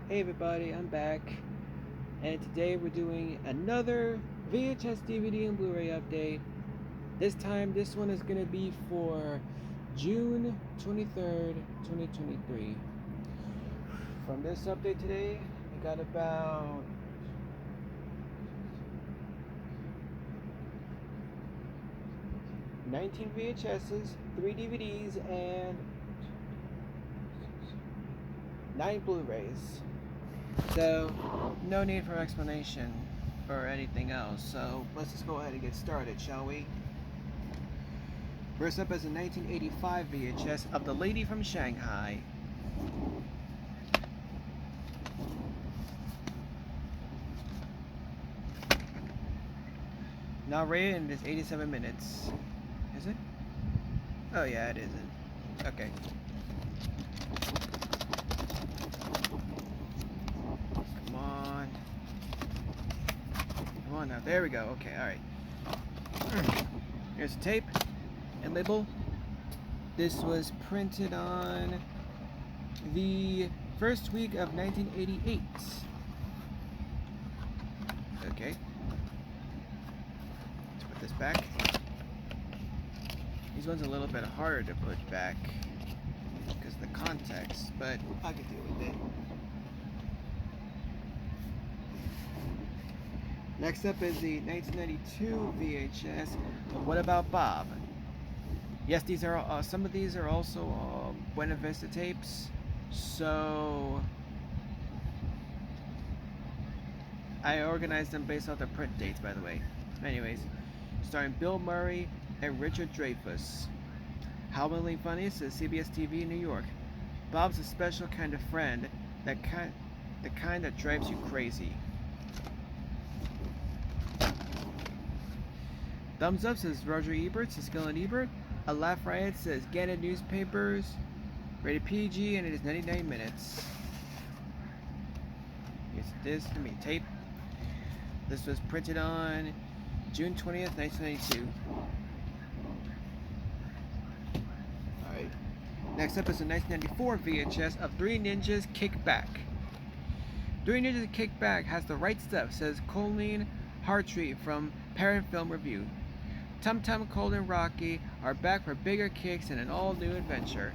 Hey everybody, I'm back, and today we're doing another VHS DVD and Blu-ray update. This time, this one is going to be for June 23rd, 2023. From this update today, we got about 19 VHSs, 3 DVDs, and 9 Blu-rays. So, no need for explanation or anything else. So, let's just go ahead and get started, shall we? First up is a 1985 VHS of The Lady from Shanghai. Now rated and it's 87 minutes. Is it? Oh yeah, it isn't. Okay. Come on. Come on now. There we go. Okay, alright. Here's the tape and label. This was printed on the first week of 1988. Okay. Let's put this back. These ones are a little bit harder to put back because of the context, but I can deal with it. Next up is the 1992 VHS of What About Bob? Yes, these are some of these are also Buena Vista tapes, so I organized them based off the print dates, by the way. Anyways, starring Bill Murray and Richard Dreyfuss. Howling Funny says CBS TV New York. Bob's a special kind of friend, the kind that drives you crazy. Thumbs Up says Roger Ebert, says Gillen Ebert. A Laugh Riot says Gannett Newspapers. Rated PG and it is 99 minutes. Here's this, tape. This was printed on June 20th, 1992. Alright. Next up is a 1994 VHS of Three Ninjas Kick Back. Three Ninjas Kick Back has the right stuff, says Colleen Hartree from Parent Film Review. Tum Tum, Cold, and Rocky are back for bigger kicks and an all-new adventure.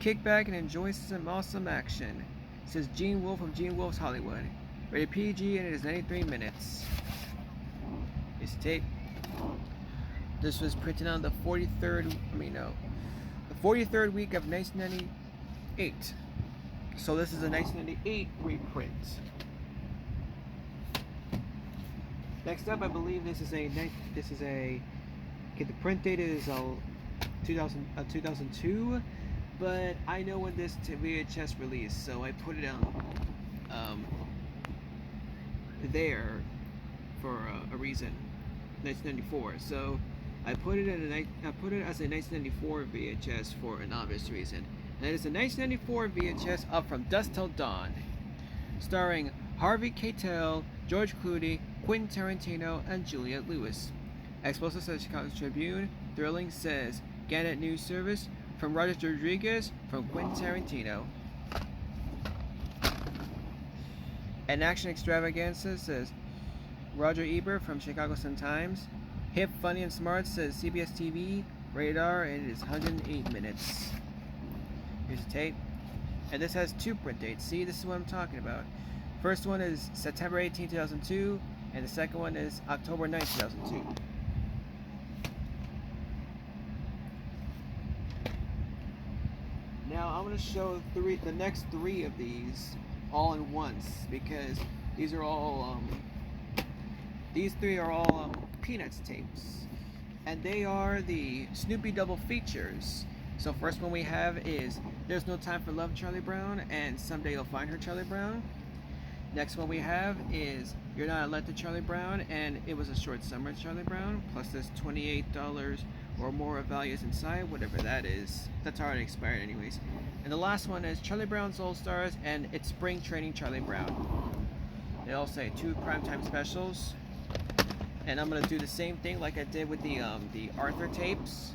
Kick back and enjoy some awesome action, says Gene Wolfe from Gene Wolfe's Hollywood. Rated PG and it is 93 minutes. Here's the tape. This was printed on the 43rd week of 1998. So this is a 1998 reprint. Next up, I believe this is a okay, the print date is 2002, but I know when this VHS released, so I put it on there for a reason. 1994. So I put it as a 1994 VHS for an obvious reason. And it is a 1994 VHS of From Dusk Till Dawn, starring Harvey Keitel, George Clooney, Quentin Tarantino, and Juliette Lewis. Explosive says Chicago Tribune. Thrilling says Gannett News Service. From Roger Rodriguez, from Quentin Tarantino. An Action Extravaganza says Roger Ebert from Chicago Sun-Times. Hip, Funny, and Smart says CBS TV. Radar, and it is 108 minutes. Here's the tape. And this has 2 print dates. See, this is what I'm talking about. First one is September 18, 2002, and the second one is October 9, 2002. Now I'm going to show the next 3 of these all in once, because these are all these 3 are all Peanuts tapes, and they are the Snoopy double features. So first one we have is There's No Time for Love, Charlie Brown, and Someday You'll Find Her, Charlie Brown. Next one we have is You're Not Elected, Charlie Brown, and It Was a Short Summer, Charlie Brown, plus this $28 or more of values inside, whatever that is. That's already expired anyways. And the last one is Charlie Brown's All Stars, and It's Spring Training, Charlie Brown. They all say 2 primetime specials. And I'm going to do the same thing like I did with the Arthur tapes.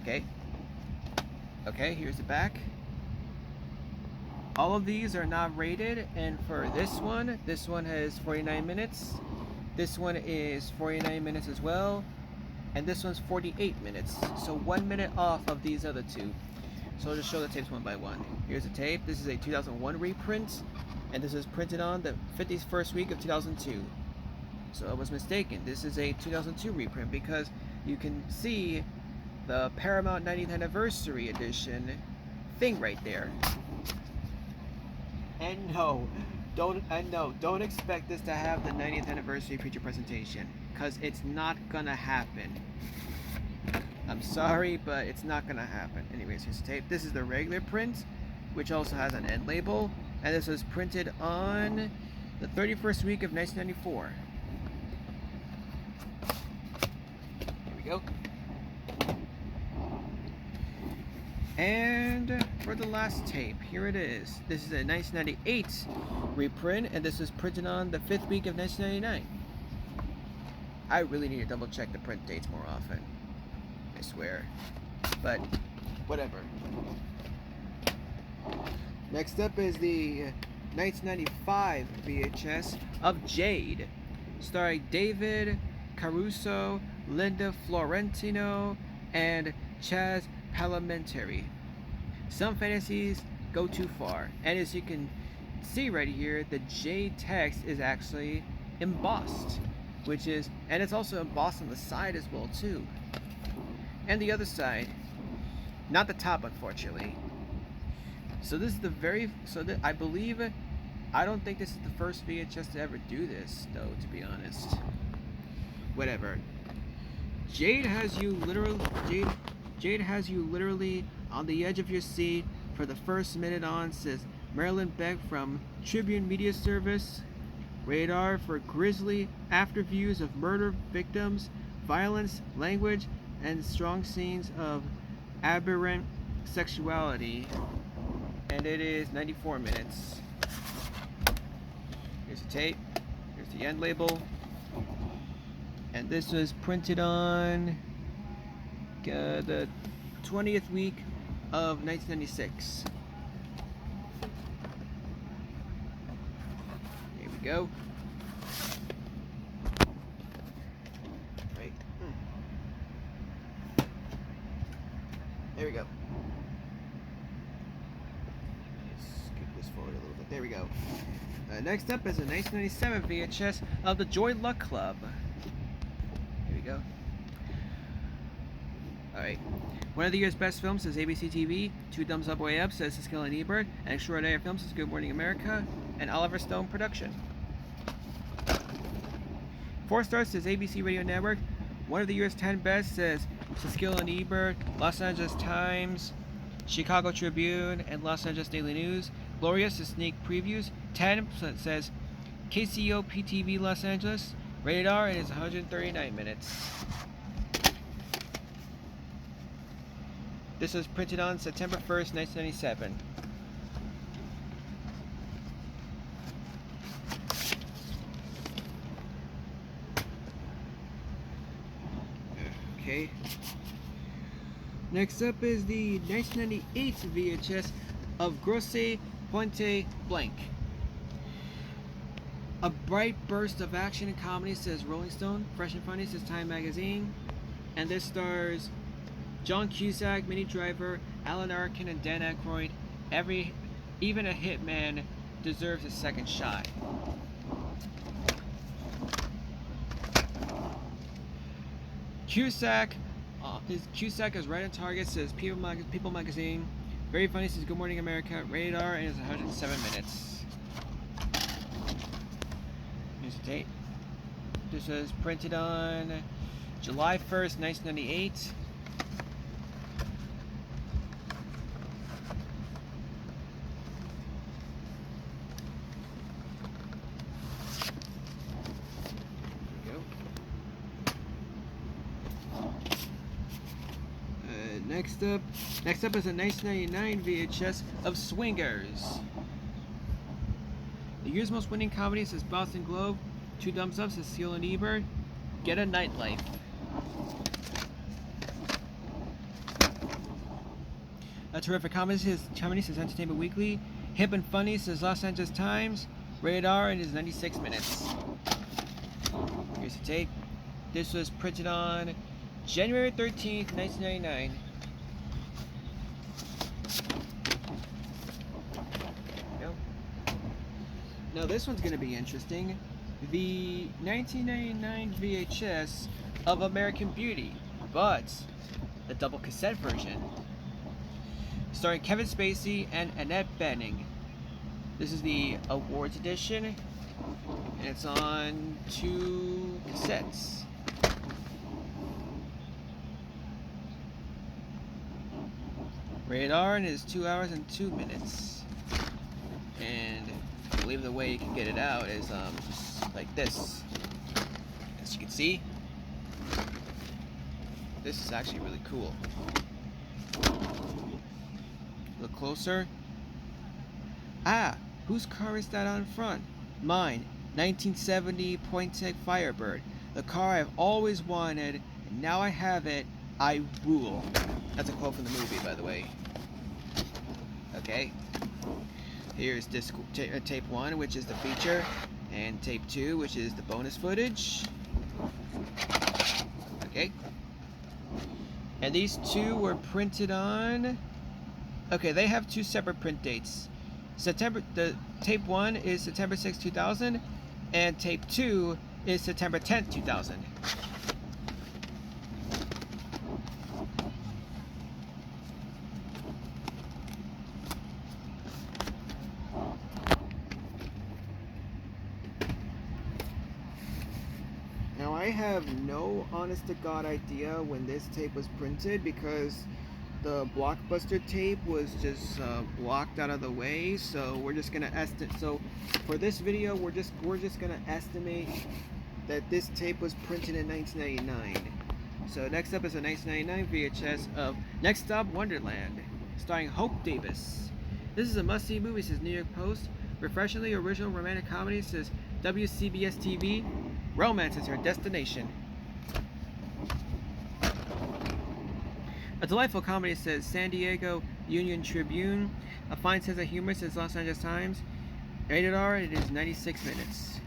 Okay. Okay, here's the back. All of these are not rated, and for this one has 49 minutes. This one is 49 minutes as well, and this one's 48 minutes. So 1 minute off of these other two. So I'll just show the tapes one by one. Here's the tape. This is a 2001 reprint, and this is printed on the 51st week of 2002. So I was mistaken. This is a 2002 reprint because you can see the Paramount 90th Anniversary Edition thing right there. And no, don't expect this to have the 90th anniversary feature presentation, because it's not gonna happen. I'm sorry, but it's not gonna happen. Anyways, here's the tape. This is the regular print, which also has an end label, and this was printed on the 31st week of 1994. Here we go. And for the last tape, here it is. This is a 1998 reprint, and this was printed on the 5th week of 1999. I really need to double check the print dates more often, I swear. But whatever. Next up is the 1995 VHS of Jade, starring David Caruso, Linda Florentino, and Chaz Palminteri. Some fantasies go too far, and as you can see right here, the J text is actually embossed, and it's also embossed on the side as well too, and the other side, not the top, unfortunately. So this is I don't think this is the first VHS to ever do this, though, to be honest. Whatever. Jade has you literally on the edge of your seat for the first minute on, says Marilyn Beck from Tribune Media Service. Radar for grisly afterviews of murder victims, violence, language, and strong scenes of aberrant sexuality. And it is 94 minutes. Here's the tape. Here's the end label. And this was printed on the 20th week of 1996. Here we go. Right. There we go. Let's skip this forward a little bit. There we go. Next up is a 1997 VHS of the Joy Luck Club. Here we go. Alright. One of the year's best films says ABC TV. 2 thumbs up, way up says Skill and Ebert. And Extraordinary Films says Good Morning America. And Oliver Stone Production. 4 stars says ABC Radio Network. One of the year's 10 best says Skill and Ebert, Los Angeles Times, Chicago Tribune, and Los Angeles Daily News. Glorious is sneak previews. 10 says KCOP TV Los Angeles. Rated R, it is 139 minutes. This was printed on September 1st, 1997. Okay. Next up is the 1998 VHS of Grosse Pointe Blank. A bright burst of action and comedy, says Rolling Stone. Fresh and funny, says Time Magazine. And this stars John Cusack, Minnie Driver, Alan Arkin, and Dan Aykroyd. Even a hitman deserves a second shot. Cusack is right on target, says People Magazine. Very funny, says Good Morning America. Rated R, and it's 107 minutes. Here's the date. This was printed on July 1st, 1998. Next up is a 1999 VHS of Swingers. The year's most winning comedy, says Boston Globe. 2 thumbs up, says Seal and Ebert. Get a Nightlife. A Terrific Comedy says Entertainment Weekly. Hip and Funny says Los Angeles Times. Rated R and is 96 minutes. Here's the tape. This was printed on January 13th, 1999. Now this one's going to be interesting. The 1999 VHS of American Beauty, but the double cassette version, starring Kevin Spacey and Annette Bening. This is the awards edition, and it's on 2 cassettes. Rated R and is 2 hours and 2 minutes. And I believe the way you can get it out is just like this. As you can see, this is actually really cool. Look closer. Ah, whose car is that on front? Mine, 1970 Pointek Firebird. The car I've always wanted, and now I have it. I rule. That's a quote from the movie, by the way. Okay. Here's disc tape 1, which is the feature, and tape 2, which is the bonus footage. Okay. And these 2 were printed on... Okay, they have 2 separate print dates. The tape 1 is September 6, 2000, and tape 2 is September 10th, 2000. Now I have no honest to God idea when this tape was printed because the Blockbuster tape was just blocked out of the way, so we're just gonna estimate. So for this video, we're just gonna estimate that this tape was printed in 1999. So next up is a 1999 VHS of Next Stop Wonderland, starring Hope Davis. This is a must-see movie, says New York Post. Refreshingly original romantic comedy, says WCBS TV. Romance is her destination. A delightful comedy, says San Diego Union Tribune. A fine sense of humor, says Los Angeles Times. Rated R, it is 96 minutes.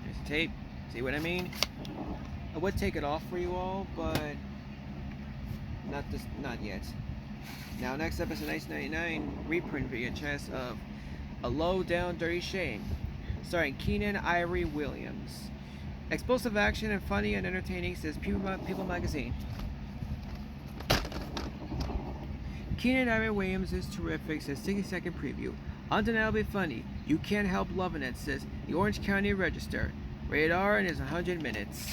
Here's the tape. See what I mean? I would take it off for you all, but not yet. Now next up is a 1999 reprint VHS of A Low Down Dirty Shame, starring Keenan Ivory Williams. Explosive action and funny and entertaining, says People Magazine. Keenan Ivory Williams is terrific, says 60-second preview. Undeniably funny. You can't help loving it, says the Orange County Register. Rated R and is 100 minutes.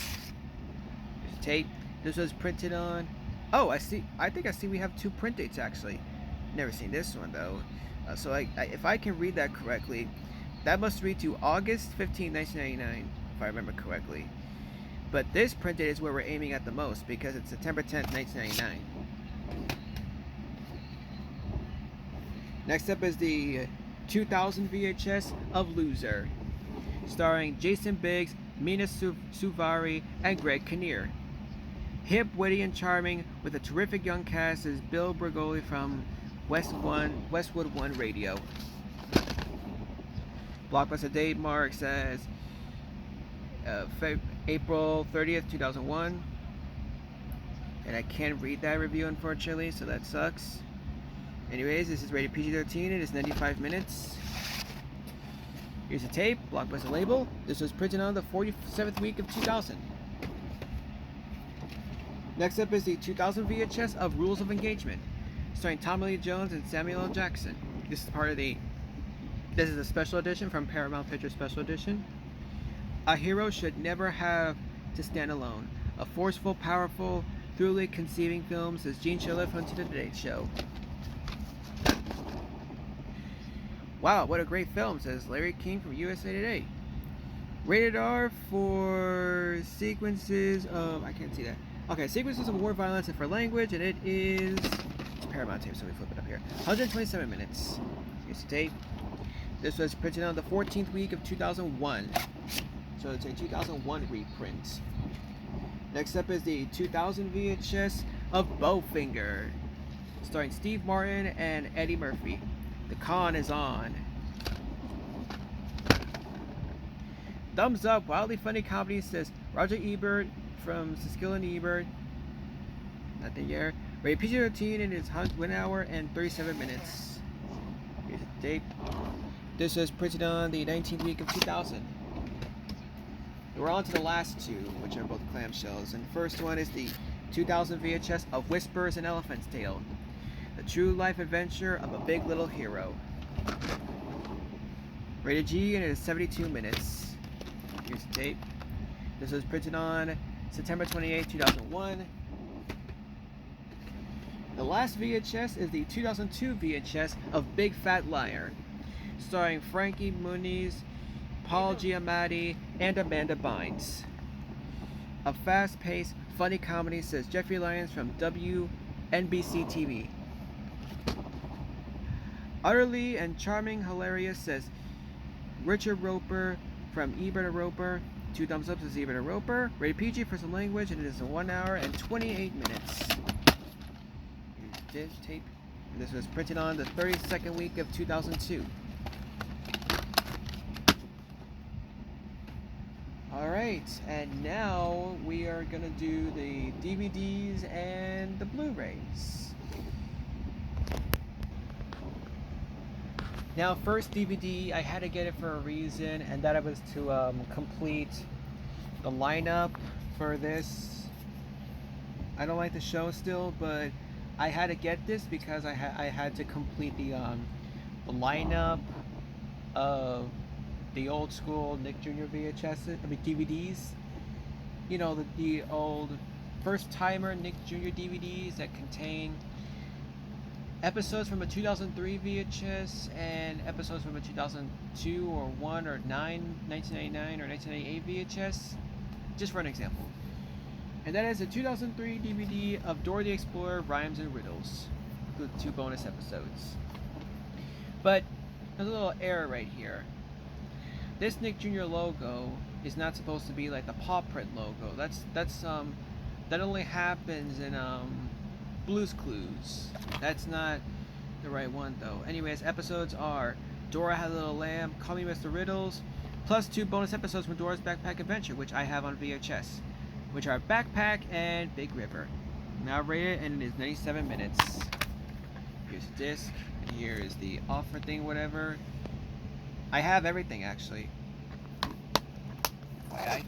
Here's a tape. This was printed on... Oh, I think I see we have 2 print dates, actually. Never seen this one, though. So if I can read that correctly, that must read to August 15, 1999. If I remember correctly. But this print date is where we're aiming at the most because it's September 10th, 1999. Next up is the 2000 VHS of Loser, starring Jason Biggs, Mina Suvari, and Greg Kinnear. Hip, witty, and charming with a terrific young cast is Bill Bergoli from Westwood One Radio. Blockbuster date marks as April 30th, 2001. And I can't read that review, unfortunately, so that sucks. Anyways, this is rated PG-13. It is 95 minutes. Here's a tape, Blockbuster label. This was printed on the 47th week of 2000. Next up is the 2000 VHS of Rules of Engagement, starring Tommy Lee Jones and Samuel L. Jackson. This is a special edition from Paramount Pictures Special Edition. A hero should never have to stand alone. A forceful, powerful, thrilling conceiving film, says Gene Shiller from The Today Show. Wow, what a great film, says Larry King from USA Today. Rated R for sequences of... I can't see that. Okay, sequences of war violence and for language, and it is... It's Paramount tape, so we flip it up here. 127 minutes. Here's the tape. This was printed on the 14th week of 2001. So it's a 2001 reprint. Next up is the 2000 VHS of Bowfinger, starring Steve Martin and Eddie Murphy. The con is on. Thumbs up, wildly funny comedy, says Roger Ebert from Siskel and Ebert. Nothing here. Rated PG-13 and it's 1 hour and 37 minutes. Here's the date. This was printed on the 19th week of 2000. We're on to the last two, which are both clamshells. And the first one is the 2000 VHS of Whispers and Elephant's Tale. The true life adventure of a big little hero. Rated G and it is 72 minutes. Here's the tape. This was printed on September 28, 2001. The last VHS is the 2002 VHS of Big Fat Liar, starring Frankie Muniz, Paul Giamatti, and Amanda Bynes. A fast-paced, funny comedy, says Jeffrey Lyons from WNBC TV. Utterly and charming, hilarious, says Richard Roper from Ebert and Roper. 2 thumbs up, says Ebert and Roper. Rated PG for some language, and it is 1 hour and 28 minutes. Here's this tape. This was printed on the 32nd week of 2002. Alright, and now we are going to do the DVDs and the Blu-rays. Now, first DVD, I had to get it for a reason, and that was to complete the lineup for this. I don't like the show still, but I had to get this because I had to complete the lineup of the old school Nick Jr. VHS, DVDs. You know, the old first timer Nick Jr. DVDs that contain episodes from a 2003 VHS and episodes from a 2002 or 1 or 1999 or 1998 VHS, just for an example. And that is a 2003 DVD of Dora the Explorer, Rhymes and Riddles, with 2 bonus episodes. But there's a little error right here. This Nick Jr. logo is not supposed to be like the paw print logo. That only happens in Blue's Clues. That's not the right one though. Anyways, episodes are Dora Had a Little Lamb, Call Me Mr. Riddles, plus 2 bonus episodes from Dora's Backpack Adventure, which I have on VHS, which are Backpack and Big River. Now rated, and it is 97 minutes. Here's the disc, and here is the offer thing, whatever. I have everything actually. FYI.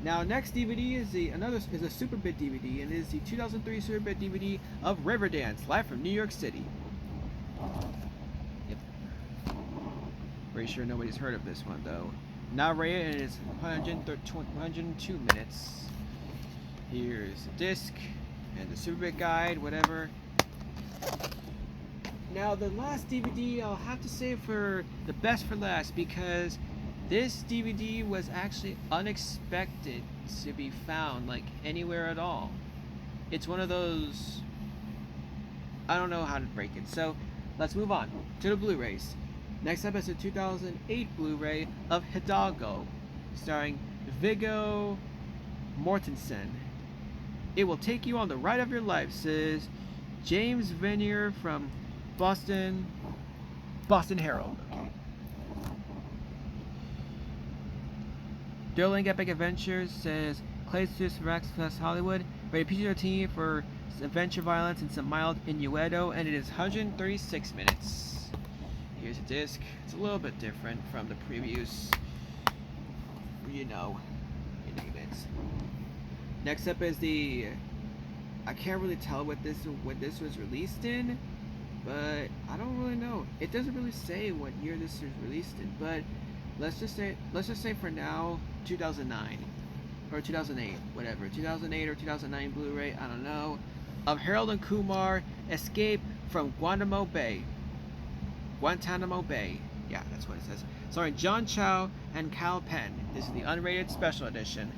Now, next DVD is a Super Bit DVD, and it is the 2003 Super Bit DVD of Riverdance, live from New York City. Yep. Pretty sure nobody's heard of this one though. Now rated, and it is 102 minutes. Here's the disc and the Super Bit guide, whatever. Now, the last DVD I'll have to save for the best for last, because this DVD was actually unexpected to be found, like, anywhere at all. It's one of those, I don't know how to break it. So, let's move on to the Blu-rays. Next up is a 2008 Blu-ray of Hidalgo, starring Viggo Mortensen. It will take you on the ride of your life, says James Vanier from Boston Herald. Okay. Thrilling Epic Adventures, says Claysus Rex plus Hollywood. Rated PG-13 for adventure, violence, and some mild innuendo, and it is 136 minutes. Here's a disc. It's a little bit different from the previous, you name it. Next up is the, I can't really tell what this was released in, but I don't really know. It doesn't really say what year this was released in, but let's just say for now 2009 or 2008, whatever, 2008 or 2009 Blu-ray, I don't know, of Harold and Kumar Escape from Guantanamo Bay. Yeah, that's what it says. Starring John Chow and Cal Penn. This is the unrated special edition.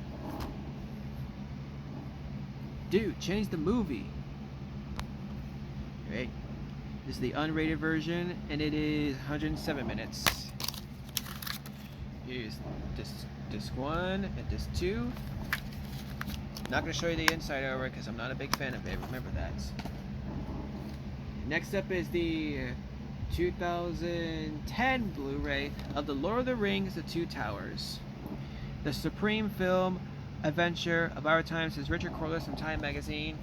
Dude, change the movie. Right. This is the unrated version, and it is 107 minutes. Here's disc 1 and disc 2. Not going to show you the inside over it because I'm not a big fan of it. Remember that. Next up is the 2010 Blu-ray of The Lord of the Rings: The Two Towers. The supreme film adventure of our time, says Richard Corliss from Time Magazine.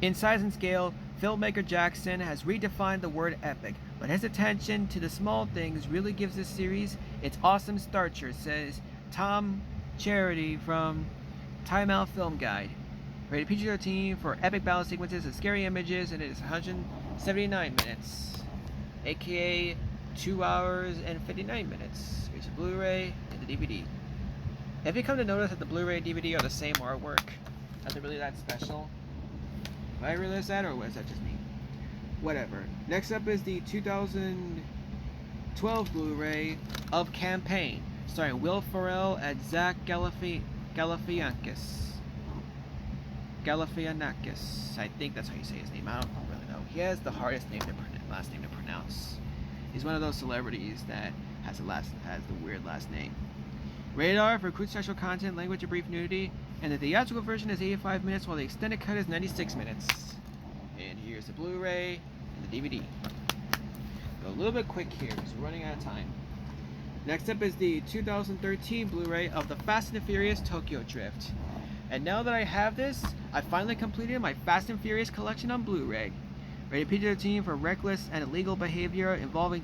In size and scale, filmmaker Jackson has redefined the word epic, but his attention to the small things really gives this series its awesome stature, says Tom Charity from Time Out Film Guide. Rated PG-13 for epic battle sequences and scary images, and it is 179 minutes, aka 2 hours and 59 minutes. Here's a Blu-ray and the DVD. Have you come to notice that the Blu-ray and DVD are the same artwork? Are they really that special? Did I realize that, or was that just me? Whatever. Next up is the 2012 Blu-ray of Campaign, starring Will Ferrell and Zach Galifianakis. I think that's how you say his name. I don't really know. He has the hardest last name to pronounce. He's one of those celebrities that has the weird last name. Rated R for crude sexual content, language, and brief nudity, and the theatrical version is 85 minutes, while the extended cut is 96 minutes. And here's the Blu-ray and the DVD. Go a little bit quick here because we're running out of time. Next up is the 2013 Blu-ray of the Fast and the Furious Tokyo Drift. And now that I have this, I finally completed my Fast and Furious collection on Blu-ray. Rated PG-13 for reckless and illegal behavior involving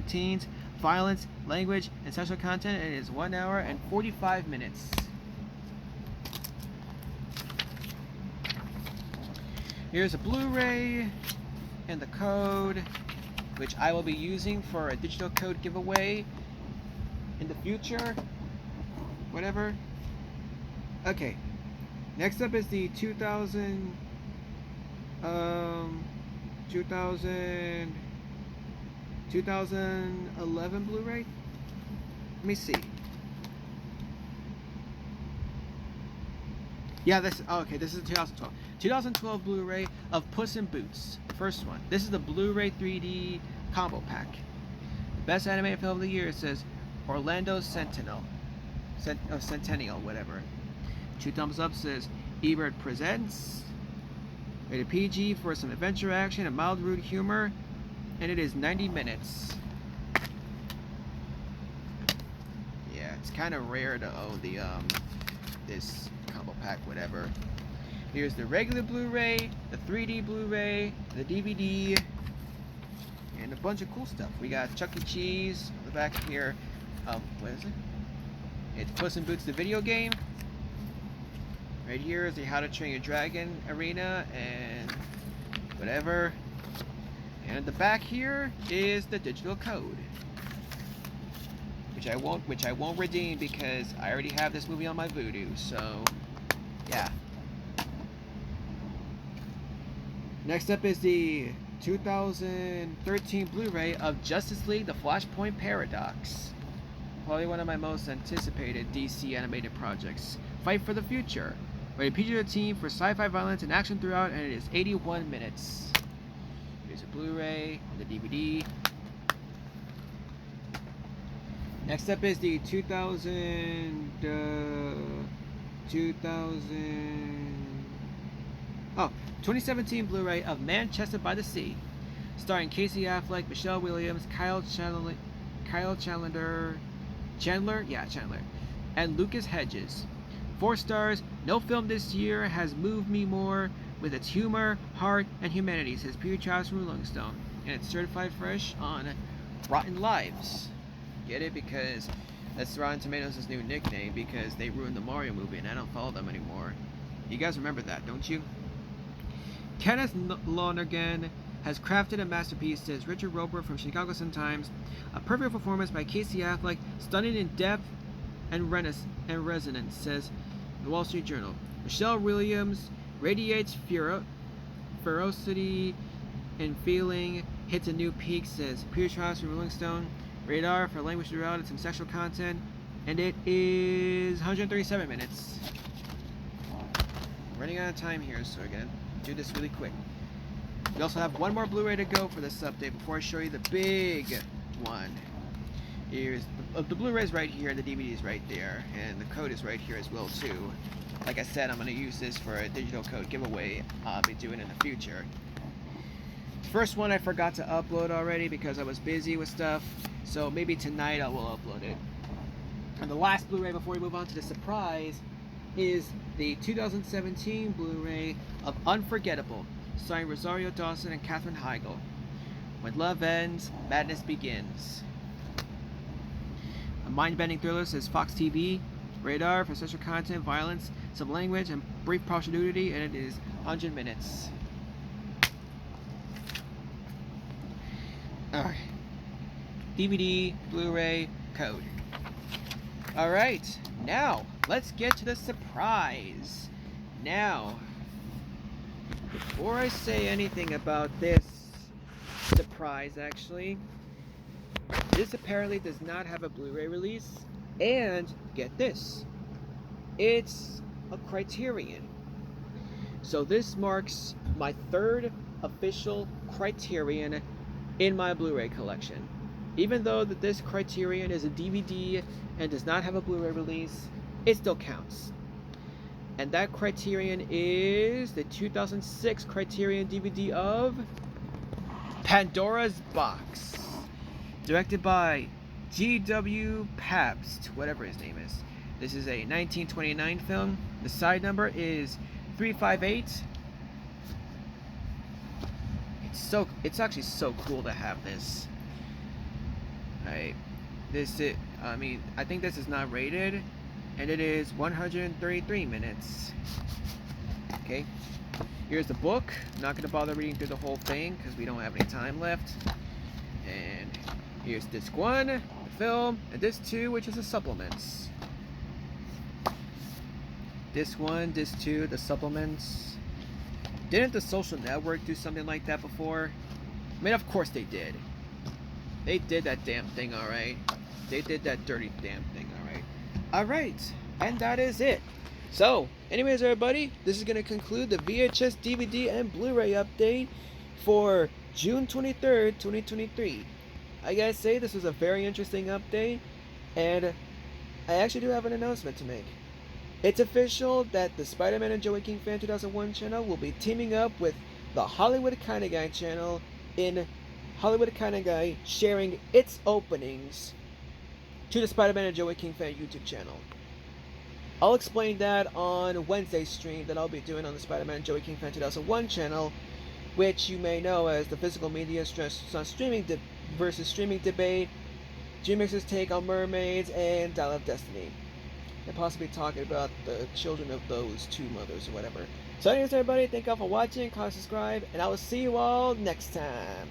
teens, violence, language, and sexual content, and it is 1 hour and 45 minutes. Here's a Blu-ray and the code, which I will be using for a digital code giveaway in the future. Whatever. Okay. Next up is the 2011 Blu-ray. Let me see. Yeah, this is 2012. 2012 Blu-ray of Puss in Boots, the first one. This is the Blu-ray 3D combo pack. The best animated film of the year, it says Orlando Centennial, whatever. 2 thumbs up says Ebert Presents. Rated PG for some adventure action and mild rude humor, and it is 90 minutes. Yeah, it's kind of rare to own the this combo pack, whatever. Here's the regular Blu-ray, the 3D Blu-ray, the DVD, and a bunch of cool stuff. We got Chuck E. Cheese on the back here. What is it? It's Puss in Boots the video game. Right here is the How to Train Your Dragon arena and whatever. And at the back here is the digital code, which I won't redeem because I already have this movie on my Vudu. So, yeah. Next up is the 2013 Blu-ray of Justice League: The Flashpoint Paradox. Probably one of my most anticipated DC animated projects. Fight for the Future. Rated PG-13 for sci-fi violence and action throughout, and it is 81 minutes. Here's a Blu-ray and the DVD. Next up is the 2017 Blu-ray of Manchester by the Sea, starring Casey Affleck, Michelle Williams, Kyle Chandler, and Lucas Hedges. 4 stars. No film this year has moved me more with its humor, heart, and humanity, says Peter Charles from Rolling Stone. And it's certified fresh on Rotten Lives. Get it? Because that's Rotten Tomatoes' new nickname because they ruined the Mario movie and I don't follow them anymore. You guys remember that, don't you? Kenneth Lonergan has crafted a masterpiece, says Richard Roper from Chicago Sun-Times. A perfect performance by Casey Affleck, stunning in depth and resonance, says the Wall Street Journal. Michelle Williams radiates ferocity and feeling, hits a new peak, says Peter Charles from Rolling Stone. Radar for language throughout and some sexual content, and it is 137 minutes. I'm running out of time here, so we're gonna do this really quick. We also have one more Blu-ray to go for this update before I show you the big one. Here's the Blu-ray's right here, the DVD's right there, and the code is right here as well too. Like I said, I'm going to use this for a digital code giveaway I'll be doing in the future. First one I forgot to upload already because I was busy with stuff, so maybe tonight I will upload it. And the last Blu-ray before we move on to the surprise is the 2017 Blu-ray of Unforgettable, starring Rosario Dawson and Katherine Heigl. When love ends, madness begins. A mind-bending thriller says Fox TV, radar for sexual content, violence, some language, and brief partial nudity, and it is 100 minutes. Alright. DVD, Blu-ray, code. Alright, now let's get to the surprise. Now, before I say anything about this surprise, actually, this apparently does not have a Blu-ray release, and get this, it's a Criterion. So this marks my third official Criterion in my Blu-ray collection. Even though that this Criterion is a DVD and does not have a Blu-ray release, it still counts. And that Criterion is the 2006 Criterion DVD of Pandora's Box, directed by G.W. Pabst, whatever his name is. This is a 1929 film. The side number is 358. It's actually so cool to have this. I think this is not rated, and it is 133 minutes. Okay, here's the book. I'm not gonna bother reading through the whole thing because we don't have any time left. And here's disc 1, the film, and disc 2, which is the supplements. Disc 1, disc 2, the supplements. Didn't the Social Network do something like that before? I mean, of course they did. They did that damn thing, alright. They did that dirty damn thing, alright. Alright, and that is it. So, anyways, everybody, this is going to conclude the VHS, DVD, and Blu-ray update for June 23rd, 2023. I gotta say, this was a very interesting update, and I actually do have an announcement to make. It's official that the Spider-Man and Joey King Fan 2001 channel will be teaming up with the Hollywood Kinda Guy channel in Hollywood Kinda Guy sharing its openings to the Spider-Man and Joey King Fan YouTube channel. I'll explain that on Wednesday's stream that I'll be doing on the Spider-Man and Joey King Fan 2001 channel, which you may know as the physical media streaming versus streaming debate, G-Mix's take on mermaids, and Dial of Destiny. And possibly talking about the children of those two mothers or whatever. So anyways, everybody, thank you all for watching, comment, subscribe, and I will see you all next time.